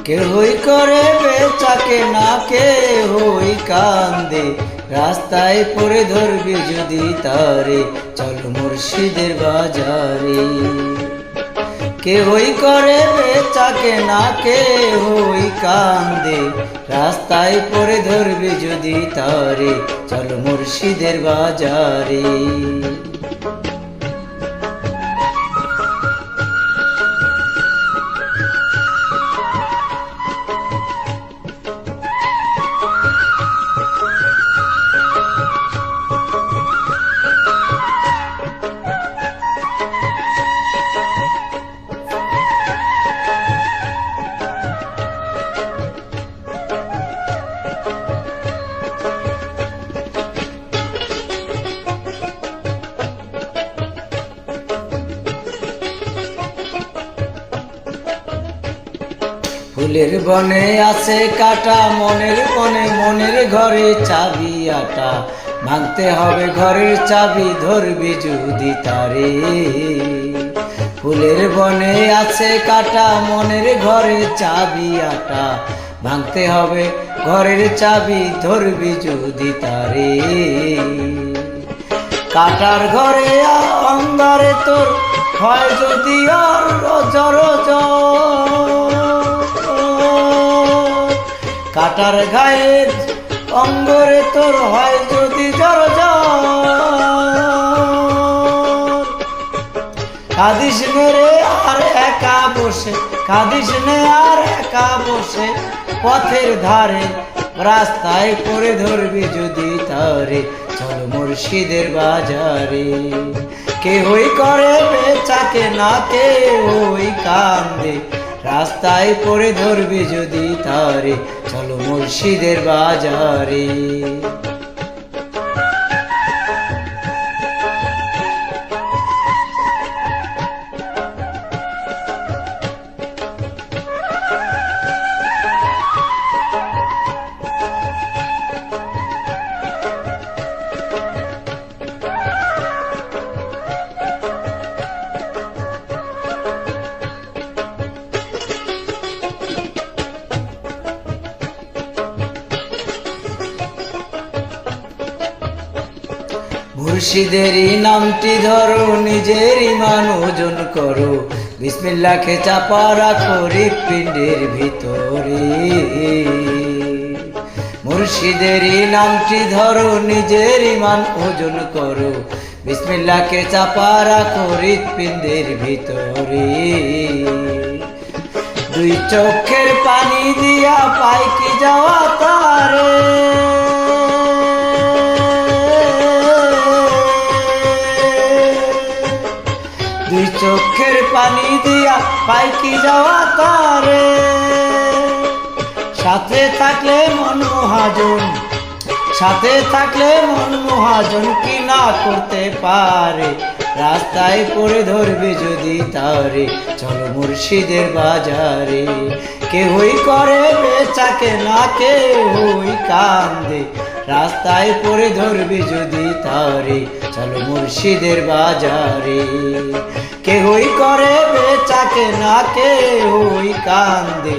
কেহই করে বেচাকে না কেহই কান্দে, রাস্তায় পড়ে ধরবে যদি তারে, চল মুর্শিদের বাজারে। কেহই করে বেচাকে না কেহই কান্দে, রাস্তায় পড়ে ধরবে যদি তারে, চল মুর্শিদের বাজারে। ফুলের বনে আছে কাটা, মনের বনে মনের ঘরে চাবি আটা, ভাঙতে হবে ঘরের চাবি ধরবি যদি তারে। ফুলের বনে আছে কাটা, মনের ঘরে চাবি আটা, ভাঙতে হবে ঘরের চাবি ধরবি যদি তারে। কাটার ঘরে অঙ্গারে তোর হয় যদি আর রজর, কাটার গায়ে অঙ্গরে তোর হয় যদি জর, কাঁদিস নে রে আর একা বসে, কাঁদিস নে আর একা বসে, পথের ধারে রাস্তায় পড়ে ধরবি যদি তারে, চল মুর্শিদের বাজারে। কেহই করে বেচাকে না কেহই কান্দে, রাস্তায় পড়ে ধরবি যদি তারে, চলো মুর্শিদের বাজারে। মুর্শিদেরই নামটি ধরো, নিজের ঈমান ওজন করো, বিসমিল্লাহকে চাপা রাখো হৃৎপিণ্ডের ভিতরে। মুর্শিদেরই নামটি ধরো, নিজের ঈমান ওজন করো, বিসমিল্লাহকে চাপা রাখো হৃৎপিণ্ডের ভিতরে। দুই চোখের পানি দিয়া পাই কি যাওয়া তারে, দুই চোখের পানি দিয়া পাই কি যাওয়া তারে। সাথে থাকলে মন মহাজন, সাথে থাকলে মন মহাজন কি না করতে পারে, রাস্তায় পড়ে ধরবে যদি তারে, চলো মুর্শিদের বাজারে। কেহই করে বেচাকে না কেহই কান্দে, রাস্তায় পড়ে ধরবে যদি তারে, চলো মুর্শিদের বাজারে। কেহই করে বেচাকে না কেহই কান্দে,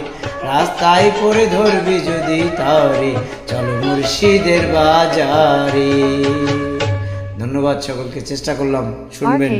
রাস্তায় পড়ে ধরবি যদি তারে, চলো মুর্শিদের বাজারে। ধন্যবাদ সকলকে, চেষ্টা করলাম শুনবেন।